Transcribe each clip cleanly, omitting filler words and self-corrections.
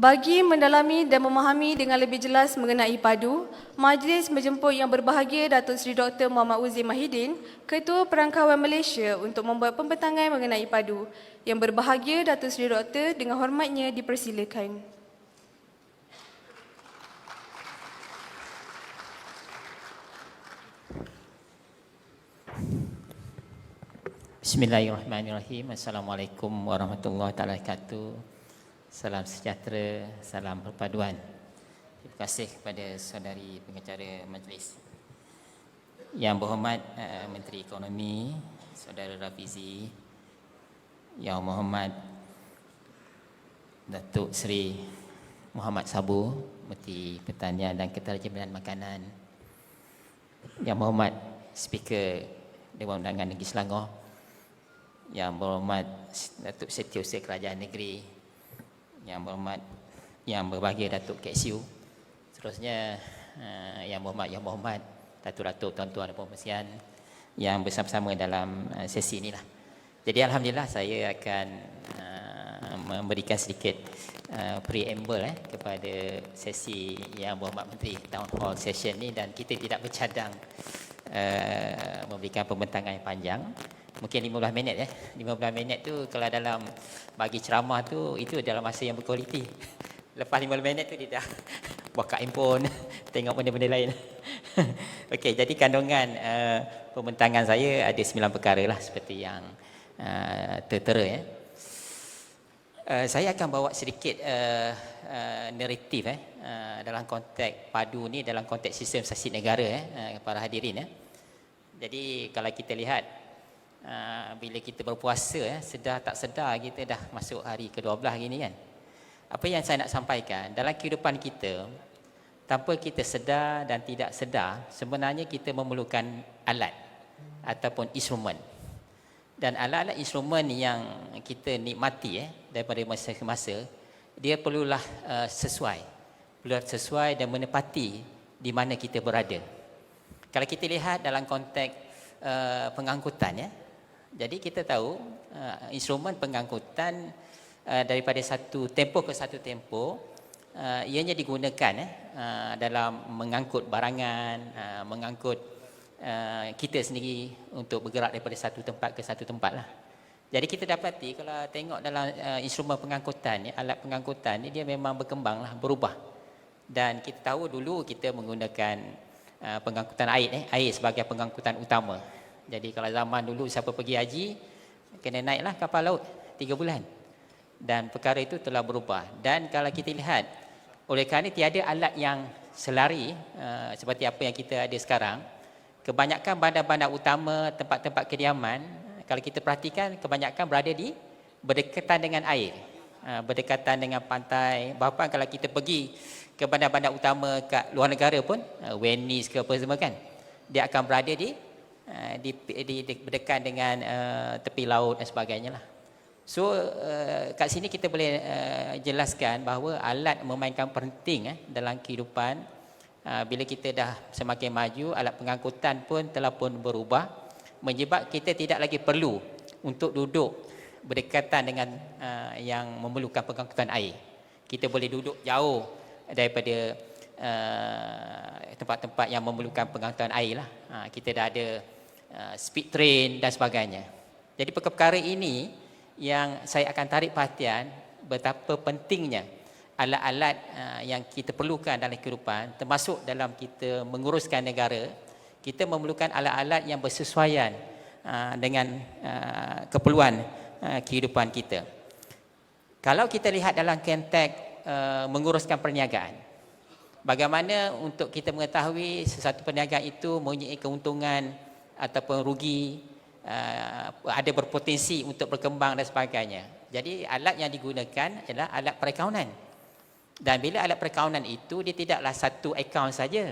Bagi mendalami dan memahami dengan lebih jelas mengenai padu, majlis menjemput yang berbahagia Datuk Seri Dr. Muhammad Uzi Mahidin, Ketua Perangkawan Malaysia untuk membuat pembentangan mengenai padu. Yang berbahagia Datuk Seri Dr. dengan hormatnya dipersilakan. Bismillahirrahmanirrahim. Assalamualaikum warahmatullahi wabarakatuh. Salam sejahtera, salam perpaduan. Terima kasih kepada saudari pengacara majlis. Yang berhormat Menteri Ekonomi, Saudara Rafizi, Yang berhormat Datuk Seri Muhammad Sabu, Menteri Pertanian dan Keterjaminan Makanan. Yang berhormat Speaker Dewan Undangan Negeri Selangor, Yang berhormat Datuk Setiausaha Kerajaan Negeri, Yang berhormat, yang berbahagia Datuk KSU, seterusnya Yang berhormat Datuk-Datuk, Tuan-Tuan dan Puan Presiden yang bersama-sama dalam sesi inilah. Jadi alhamdulillah saya akan memberikan sedikit preamble kepada sesi Yang Berhormat Menteri Town Hall session ni, dan kita tidak bercadang memberikan pembentangan yang panjang. Mungkin 15 minit 15 minit tu kalau dalam bagi ceramah tu, itu dalam masa yang berkualiti. Lepas 15 minit tu dia dah buka handphone, tengok benda-benda lain. Okey, jadi kandungan pembentangan saya ada 9 perkara lah seperti yang tertera saya akan bawa sedikit naratif dalam konteks padu ni, dalam konteks sistem saksi negara para hadirin. Jadi kalau kita lihat bila kita berpuasa, sedar tak sedar kita dah masuk hari ke-12 gini kan. Apa yang saya nak sampaikan, dalam kehidupan kita, tanpa kita sedar dan tidak sedar, sebenarnya kita memerlukan alat ataupun instrumen. Dan alat-alat instrumen yang kita nikmati daripada masa ke masa, dia perlulah sesuai dan menepati di mana kita berada. Kalau kita lihat dalam konteks pengangkutan jadi kita tahu instrumen pengangkutan daripada satu tempoh ke satu tempoh ianya digunakan dalam mengangkut barangan, mengangkut kita sendiri untuk bergerak daripada satu tempat ke satu tempat lah. Jadi kita dapati kalau tengok dalam instrumen pengangkutan alat pengangkutan ni, dia memang berkembang lah, berubah. Dan kita tahu dulu kita menggunakan pengangkutan air sebagai pengangkutan utama. Jadi kalau zaman dulu siapa pergi haji, kena naiklah kapal laut 3 bulan. Dan perkara itu telah berubah. Dan kalau kita lihat, oleh kerana tiada alat yang selari seperti apa yang kita ada sekarang, kebanyakan bandar-bandar utama, tempat-tempat kediaman, kalau kita perhatikan, kebanyakan berada di berdekatan dengan air, berdekatan dengan pantai. Bahkan kalau kita pergi ke bandar-bandar utama kat luar negara pun, Venice ke apa semua kan, dia akan berada di berdekatan dengan tepi laut dan sebagainya lah. So kat sini kita boleh jelaskan bahawa alat memainkan penting dalam kehidupan. Bila kita dah semakin maju, alat pengangkutan pun telah pun berubah, menyebab kita tidak lagi perlu untuk duduk berdekatan dengan yang memerlukan pengangkutan air. Kita boleh duduk jauh daripada tempat-tempat yang memerlukan pengangkutan air lah. Kita dah ada speed train dan sebagainya. Jadi perkara ini yang saya akan tarik perhatian betapa pentingnya alat-alat yang kita perlukan dalam kehidupan, termasuk dalam kita menguruskan negara. Kita memerlukan alat-alat yang bersesuaian dengan keperluan kehidupan kita. Kalau kita lihat dalam konteks menguruskan perniagaan, bagaimana untuk kita mengetahui sesuatu perniagaan itu mempunyai keuntungan ataupun rugi, ada berpotensi untuk berkembang dan sebagainya. Jadi alat yang digunakan adalah alat perakaunan. Dan bila alat perakaunan itu, dia tidaklah satu akaun saja.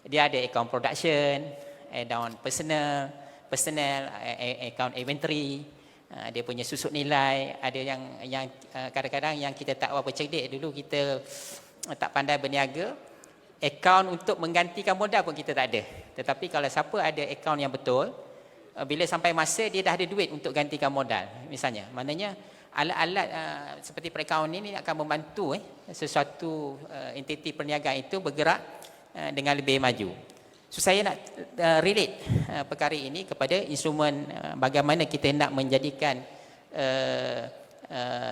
Dia ada akaun production, akaun personal, akaun inventory, dia punya susut nilai. Ada yang kadang-kadang yang kita tak apa cerdik, dulu kita tak pandai berniaga, akaun untuk menggantikan modal pun kita tak ada. Tetapi kalau siapa ada akaun yang betul, bila sampai masa dia dah ada duit untuk gantikan modal misalnya, maknanya alat-alat seperti perakauan ini akan membantu sesuatu entiti perniagaan itu bergerak dengan lebih maju. So saya nak relate perkara ini kepada instrumen bagaimana kita nak menjadikan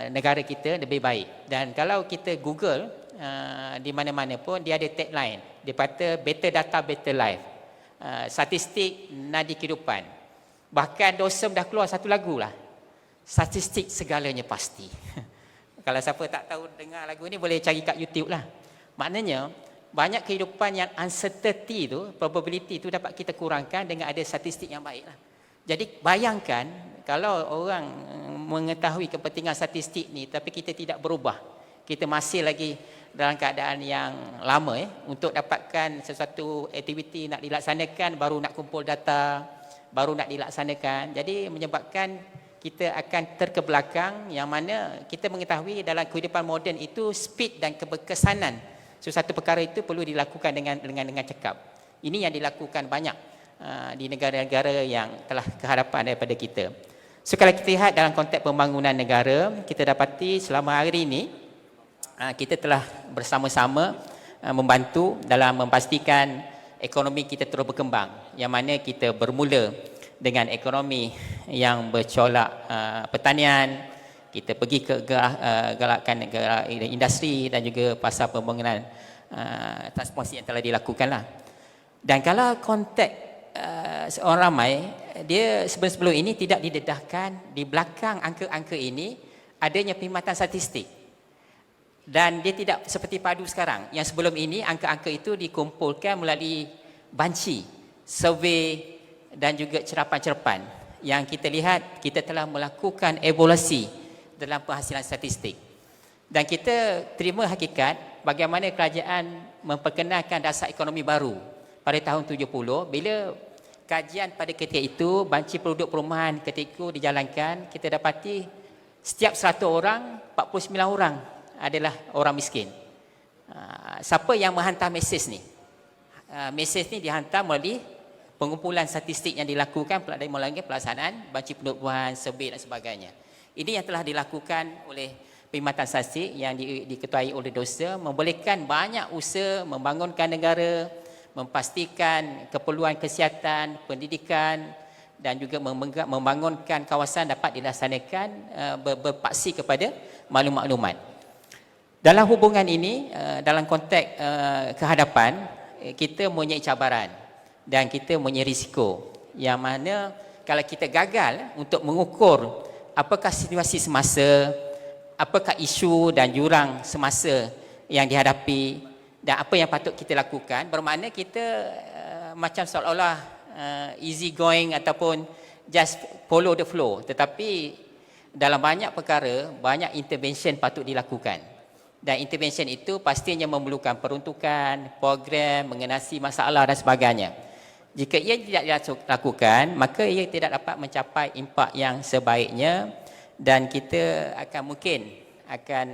negara kita lebih baik. Dan kalau kita Google di mana-mana pun dia ada tagline, dia kata better data better life, statistik nadi kehidupan. Bahkan Dawson dah keluar satu lagu lah, statistik segalanya pasti. Kalau siapa tak tahu dengar lagu ni boleh cari kat YouTube lah. Maknanya banyak kehidupan yang uncertainty tu, probability tu dapat kita kurangkan dengan ada statistik yang baik lah. Jadi bayangkan kalau orang mengetahui kepentingan statistik ni tapi kita tidak berubah, kita masih lagi dalam keadaan yang lama untuk dapatkan sesuatu aktiviti nak dilaksanakan baru nak kumpul data, baru nak dilaksanakan. Jadi menyebabkan kita akan terkebelakang, yang mana kita mengetahui dalam kehidupan moden itu speed dan keberkesanan sesuatu perkara itu perlu dilakukan dengan cekap. Ini yang dilakukan banyak di negara-negara yang telah kehadapan daripada kita. So kalau kita lihat dalam konteks pembangunan negara, kita dapati selama hari ini kita telah bersama-sama membantu dalam memastikan ekonomi kita terus berkembang, yang mana kita bermula dengan ekonomi yang bercolak pertanian, kita pergi ke galakan industri dan juga pasar pembangunan transportasi yang telah dilakukanlah. Dan kalau konteks seorang ramai, dia sebelum ini tidak didedahkan di belakang angka-angka ini adanya perkhidmatan statistik. Dan dia tidak seperti padu sekarang, yang sebelum ini angka-angka itu dikumpulkan melalui banci, survey dan juga cerapan-cerapan. Yang kita lihat, kita telah melakukan evaluasi dalam penghasilan statistik. Dan kita terima hakikat bagaimana kerajaan memperkenalkan dasar ekonomi baru pada tahun 70, bila kajian pada ketika itu, banci penduduk perumahan ketika itu dijalankan, kita dapati setiap 100 orang, 49 orang adalah orang miskin. Siapa yang menghantar mesej ni? Mesej ni dihantar melalui pengumpulan statistik yang dilakukan melalui pelaksanaan banci penduduk perumahan, survey dan sebagainya. Ini yang telah dilakukan oleh perkhidmatan statistik yang diketuai oleh Dosa, membolehkan banyak usaha membangunkan negara, memastikan keperluan kesihatan, pendidikan dan juga membangunkan kawasan dapat dilaksanakan berpaksi kepada maklumat-maklumat. Dalam hubungan ini, dalam konteks kehadapan, kita mempunyai cabaran dan kita mempunyai risiko, yang mana kalau kita gagal untuk mengukur apakah situasi semasa, apakah isu dan jurang semasa yang dihadapi dan apa yang patut kita lakukan, bermakna kita macam seolah-olah easy going ataupun just follow the flow. Tetapi dalam banyak perkara, banyak intervention patut dilakukan. Dan intervention itu pastinya memerlukan peruntukan, program, mengenasi masalah dan sebagainya. Jika ia tidak dilakukan, maka ia tidak dapat mencapai impak yang sebaiknya dan kita akan mungkin akan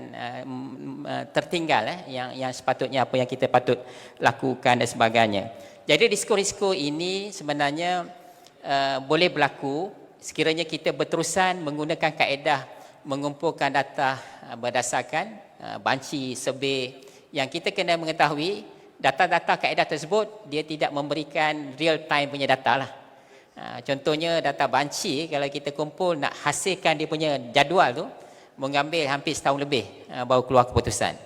tertinggal yang sepatutnya apa yang kita patut lakukan dan sebagainya. Jadi risiko-risiko ini sebenarnya boleh berlaku sekiranya kita berterusan menggunakan kaedah mengumpulkan data berdasarkan banci, survey, yang kita kena mengetahui data-data kaedah tersebut dia tidak memberikan real time punya data lah. Contohnya data banci, kalau kita kumpul nak hasilkan dia punya jadual tu mengambil hampir setahun lebih baru keluar keputusan.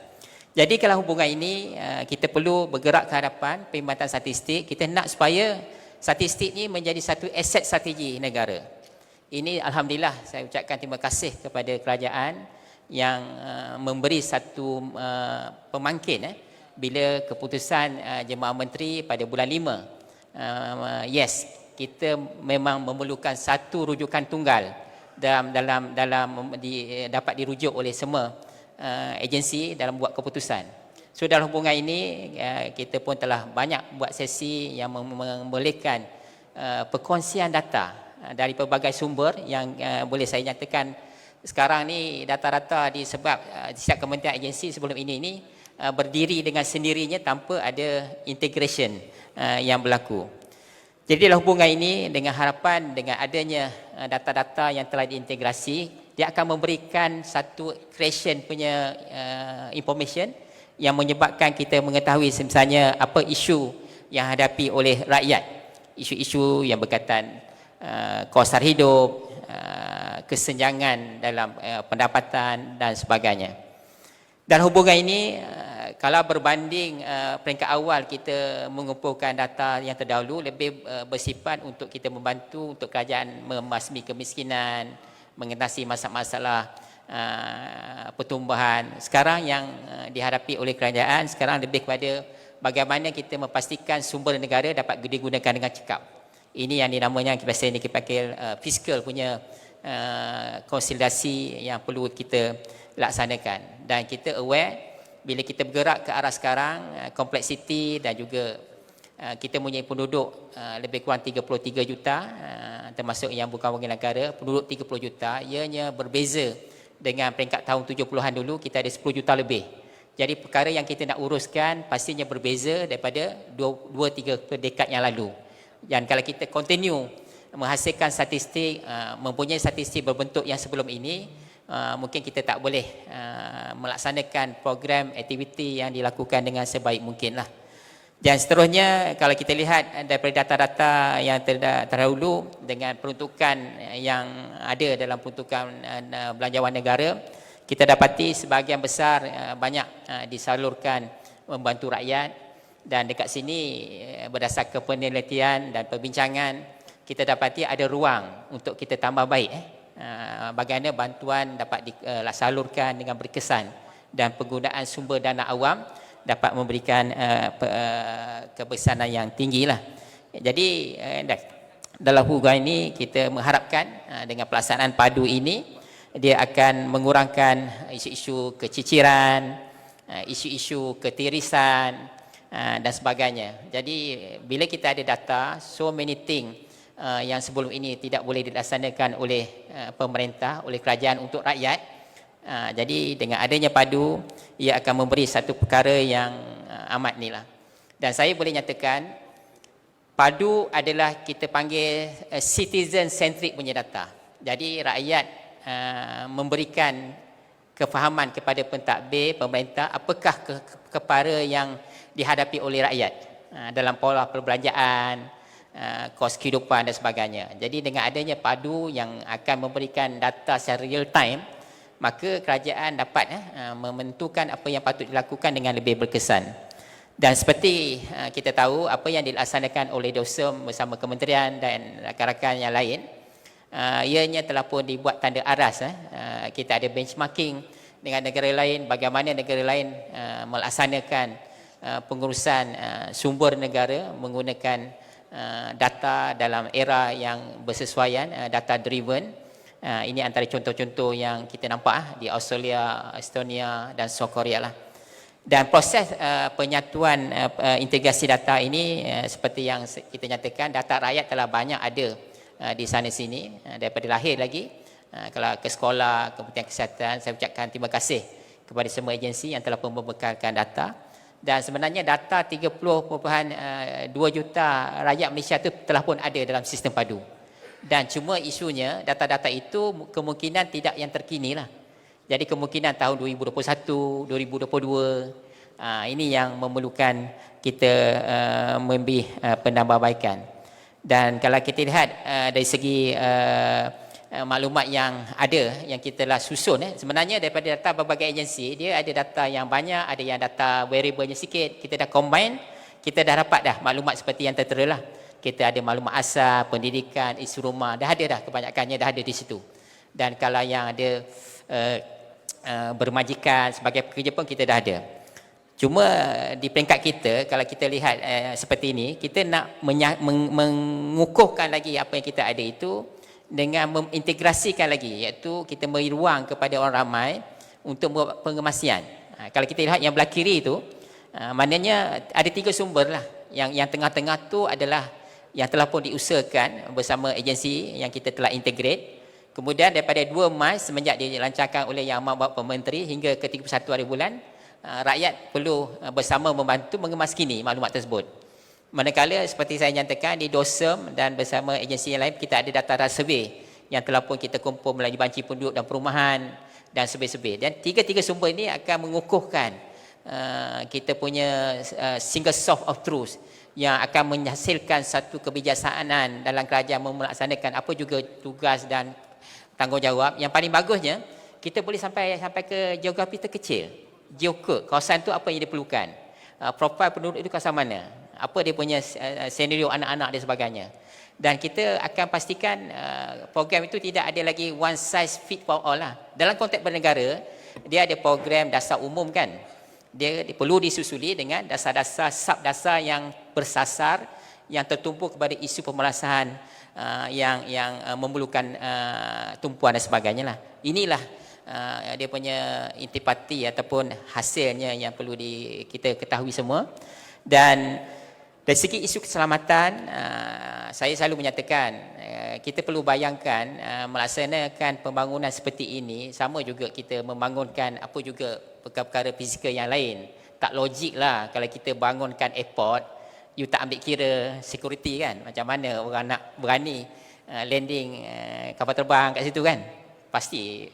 Jadi kalau hubungan ini kita perlu bergerak ke hadapan perkhidmatan statistik. Kita nak supaya statistik ni menjadi satu aset strategi negara. Ini alhamdulillah saya ucapkan terima kasih kepada kerajaan yang memberi satu pemangkin bila keputusan Jemaah Menteri pada bulan 5. Yes, kita memang memerlukan satu rujukan tunggal dalam dapat dirujuk oleh semua agensi dalam buat keputusan. So dalam hubungan ini kita pun telah banyak buat sesi yang membolehkan perkongsian data dari pelbagai sumber yang boleh saya nyatakan sekarang ni data-data disebab setiap kementerian agensi sebelum ini berdiri dengan sendirinya tanpa ada integration yang berlaku. Jadi dalam hubungan ini dengan harapan dengan adanya data-data yang telah diintegrasi, dia akan memberikan satu creation punya information yang menyebabkan kita mengetahui misalnya apa isu yang hadapi oleh rakyat, isu-isu yang berkaitan kos harga hidup, kesenjangan dalam pendapatan dan sebagainya. Dan hubungan ini kalau berbanding peringkat awal kita mengumpulkan data yang terdahulu lebih bersifat untuk kita membantu untuk kerajaan membasmi kemiskinan, mengatasi masalah-masalah pertumbuhan. Sekarang yang dihadapi oleh kerajaan sekarang lebih kepada bagaimana kita memastikan sumber negara dapat digunakan dengan cekap. Ini yang dinamanya kita panggil fiskal punya konsolidasi yang perlu kita laksanakan. Dan kita aware bila kita bergerak ke arah sekarang, kompleksiti dan juga kita mempunyai penduduk lebih kurang 33 juta, termasuk yang bukan warga negara, penduduk 30 juta, ianya berbeza dengan peringkat tahun 70-an dulu, kita ada 10 juta lebih. Jadi perkara yang kita nak uruskan pastinya berbeza daripada 2-3 dekad yang lalu. Dan kalau kita continue menghasilkan statistik, mempunyai statistik berbentuk yang sebelum ini, mungkin kita tak boleh melaksanakan program aktiviti yang dilakukan dengan sebaik mungkin lah. Dan seterusnya kalau kita lihat daripada data-data yang terdahulu dengan peruntukan yang ada dalam peruntukan belanjawan negara, kita dapati sebahagian besar banyak disalurkan membantu rakyat. Dan dekat sini berdasarkan penelitian dan perbincangan, kita dapati ada ruang untuk kita tambah baik bagaimana bantuan dapat disalurkan dengan berkesan dan penggunaan sumber dana awam dapat memberikan kebesaran yang tinggi lah. Jadi dalam hubungan ini kita mengharapkan dengan pelaksanaan padu ini dia akan mengurangkan isu-isu keciciran, isu-isu ketirisan dan sebagainya. Jadi bila kita ada data, so many things yang sebelum ini tidak boleh dilaksanakan oleh pemerintah, oleh kerajaan untuk rakyat. Jadi dengan adanya padu, ia akan memberi satu perkara yang amat ni lah. Dan saya boleh nyatakan, padu adalah kita panggil citizen centric punya data. Jadi rakyat memberikan kefahaman kepada pentadbir pemerintah apakah perkara yang dihadapi oleh rakyat dalam pola perbelanjaan, kos kehidupan dan sebagainya. Jadi dengan adanya padu yang akan memberikan data secara real time, maka kerajaan dapat menentukan apa yang patut dilakukan dengan lebih berkesan. Dan seperti kita tahu apa yang dilaksanakan oleh DOSEM bersama kementerian dan rakan-rakan yang lain, ianya telah pun dibuat tanda aras. Kita ada benchmarking dengan negara lain, bagaimana negara lain melaksanakan pengurusan sumber negara menggunakan data dalam era yang bersesuaian, data driven. Ini antara contoh-contoh yang kita nampak di Australia, Estonia dan South Korea lah. Dan proses penyatuan integrasi data ini seperti yang kita nyatakan, data rakyat telah banyak ada di sana sini daripada lahir lagi. Kalau ke sekolah, Kementerian Kesihatan, saya ucapkan terima kasih kepada semua agensi yang telah membekalkan data. Dan sebenarnya data 30.2 juta rakyat Malaysia itu telah pun ada dalam sistem padu. Dan cuma isunya data-data itu kemungkinan tidak yang terkini lah. Jadi kemungkinan tahun 2021, 2022, ini yang memerlukan kita memberi penambahbaikan. Dan kalau kita lihat dari segi maklumat yang ada yang kita telah susun, sebenarnya daripada data berbagai agensi, dia ada data yang banyak, ada yang data variable-nya sikit, kita dah combine, kita dah dapat dah maklumat seperti yang tertera lah. Kita ada maklumat asal, pendidikan, isu rumah, dah ada dah, kebanyakannya dah ada di situ. Dan kalau yang ada bermajikan sebagai pekerja pun kita dah ada. Cuma di peringkat kita, kalau kita lihat seperti ini, kita nak mengukuhkan lagi apa yang kita ada itu dengan mengintegrasikan lagi, iaitu kita beri ruang kepada orang ramai untuk membuat pengemasian. Kalau kita lihat yang belah kiri itu, maknanya ada 3 sumber lah. Yang tengah-tengah tu adalah yang telah pun diusahakan bersama agensi yang kita telah integrate. Kemudian daripada 2 Mac semenjak dilancarkan oleh Yang Amat Bapak Menteri hingga ke 31 hari bulan, rakyat perlu bersama membantu mengemaskini maklumat tersebut. Manakala seperti saya nyatakan di DOSEM dan bersama agensi yang lain kita ada data survey. yang telah pun kita kumpul melalui banci penduduk dan perumahan dan sebagainya. Dan tiga-tiga sumber ini akan mengukuhkan kita punya single source of truth yang akan menghasilkan satu kebijaksanaan dalam kerajaan melaksanakan apa juga tugas dan tanggungjawab. Yang paling bagusnya, kita boleh sampai ke geografi terkecil. Geocode, kawasan tu apa yang diperlukan. Profil penduduk itu kawasan mana. Apa dia punya senario anak-anak dan sebagainya. Dan kita akan pastikan program itu tidak ada lagi one size fit for all lah. Dalam konteks bernegara, dia ada program dasar umum kan. Dia perlu disusuli dengan dasar-dasar, sub-dasar yang bersasar, yang tertumpu kepada isu pemerasahan yang memerlukan tumpuan dan sebagainya lah. Inilah dia punya intipati ataupun hasilnya yang perlu kita ketahui semua. Dan dari segi isu keselamatan, saya selalu menyatakan kita perlu bayangkan melaksanakan pembangunan seperti ini sama juga kita membangunkan apa juga perkara-perkara fizikal yang lain. Tak logik lah kalau kita bangunkan airport, you tak ambil kira security kan. Macam mana orang nak berani landing kapal terbang kat situ kan. Pasti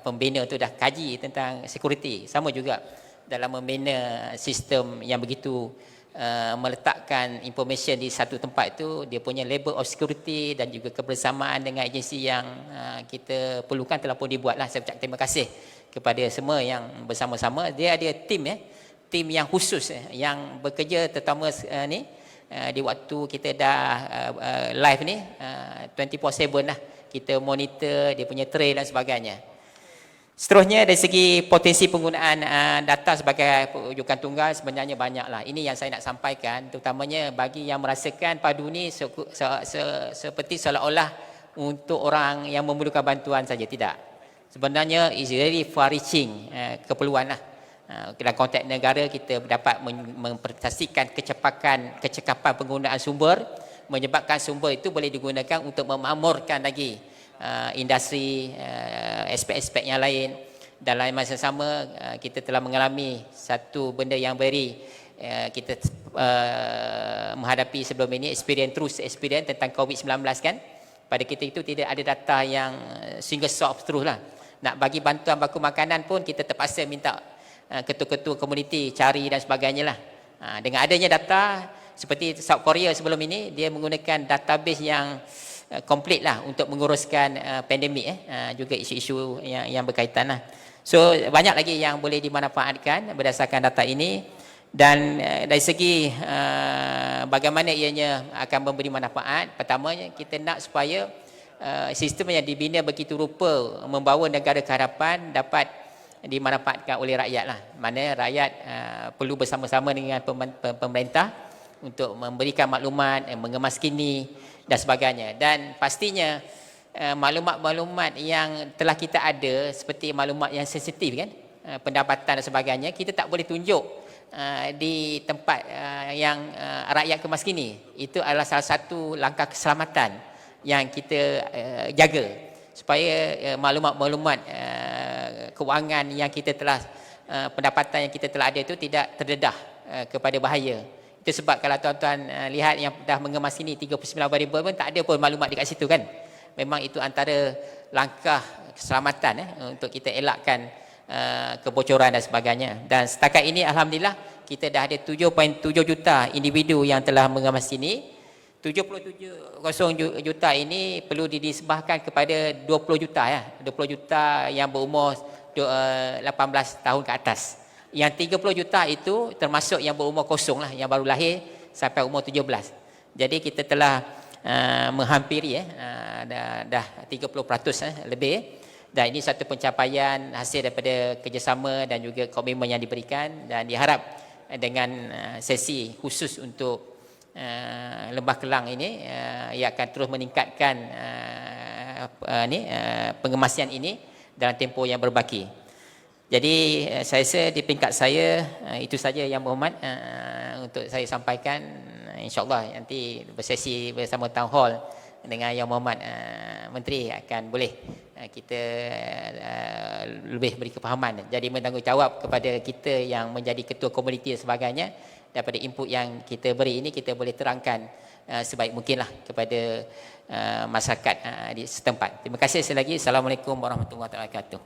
pembina tu dah kaji tentang security. Sama juga dalam membina sistem yang begitu meletakkan information di satu tempat itu, dia punya level of security dan juga kebersamaan dengan agensi yang kita perlukan telah pun dibuatlah. Saya ucap terima kasih kepada semua yang bersama-sama. Dia ada tim yang khusus yang bekerja terutama di waktu kita dah live ni 24/7 lah. Kita monitor dia punya trail dan sebagainya. Seterusnya dari segi potensi penggunaan data sebagai rujukan tunggal sebenarnya banyaklah. Ini yang saya nak sampaikan terutamanya bagi yang merasakan padu ni seperti seolah-olah untuk orang yang memerlukan bantuan saja. Tidak. Sebenarnya is very far reaching keperluan lah. Dalam konteks negara kita dapat mempresentasikan kecekapan penggunaan sumber, menyebabkan sumber itu boleh digunakan untuk memakmurkan lagi industri, aspek-aspek yang lain. Dalam masa sama kita telah mengalami satu benda yang very kita menghadapi sebelum ini, experience tentang COVID-19 kan. Pada kita itu tidak ada data yang single source of truth lah. Nak bagi bantuan baku makanan pun kita terpaksa minta ketua-ketua komuniti cari dan sebagainya lah. Dengan adanya data seperti South Korea sebelum ini, dia menggunakan database yang komplit lah untuk menguruskan pandemik juga isu-isu yang berkaitan lah. So banyak lagi yang boleh dimanfaatkan berdasarkan data ini. Dan dari segi bagaimana ianya akan memberi manfaat, pertamanya kita nak supaya sistem yang dibina begitu rupa membawa negara ke hadapan dapat dimanfaatkan oleh rakyat lah. Mana rakyat perlu bersama-sama dengan pemerintah untuk memberikan maklumat, mengemaskini dan sebagainya. Dan pastinya maklumat-maklumat yang telah kita ada seperti maklumat yang sensitif kan, pendapatan dan sebagainya, kita tak boleh tunjuk di tempat yang rakyat kemaskini. Itu adalah salah satu langkah keselamatan yang kita jaga supaya maklumat-maklumat kewangan yang kita telah pendapatan yang kita telah ada itu tidak terdedah kepada bahaya. Itu sebab kalau tuan-tuan lihat yang dah mengemas ini 39,000 pun tak ada pun maklumat dekat situ kan. Memang itu antara langkah keselamatan untuk kita elakkan kebocoran dan sebagainya. Dan setakat ini alhamdulillah kita dah ada 7.7 juta individu yang telah mengemas ini. 77 juta ini perlu disebahkan kepada 20 juta ya. 20 juta yang berumur 18 tahun ke atas. Yang 30 juta itu termasuk yang berumur kosong lah, yang baru lahir sampai umur 17. Jadi kita telah menghampiri dah 30% lebih. Dan ini satu pencapaian hasil daripada kerjasama dan juga komitmen yang diberikan. Dan diharap dengan sesi khusus untuk Lembah Kelang ini ia akan terus meningkatkan pengemasian ini dalam tempoh yang berbaki. Jadi saya rasa di peringkat saya itu saja yang berhormat untuk saya sampaikan. InsyaAllah nanti bersesi bersama Town Hall dengan Yang Berhormat Menteri akan boleh kita lebih beri kefahaman. Jadi bertanggungjawab kepada kita yang menjadi ketua komuniti dan sebagainya, daripada input yang kita beri ini kita boleh terangkan sebaik mungkinlah kepada masyarakat di setempat. Terima kasih sekali lagi. Assalamualaikum warahmatullahi wabarakatuh.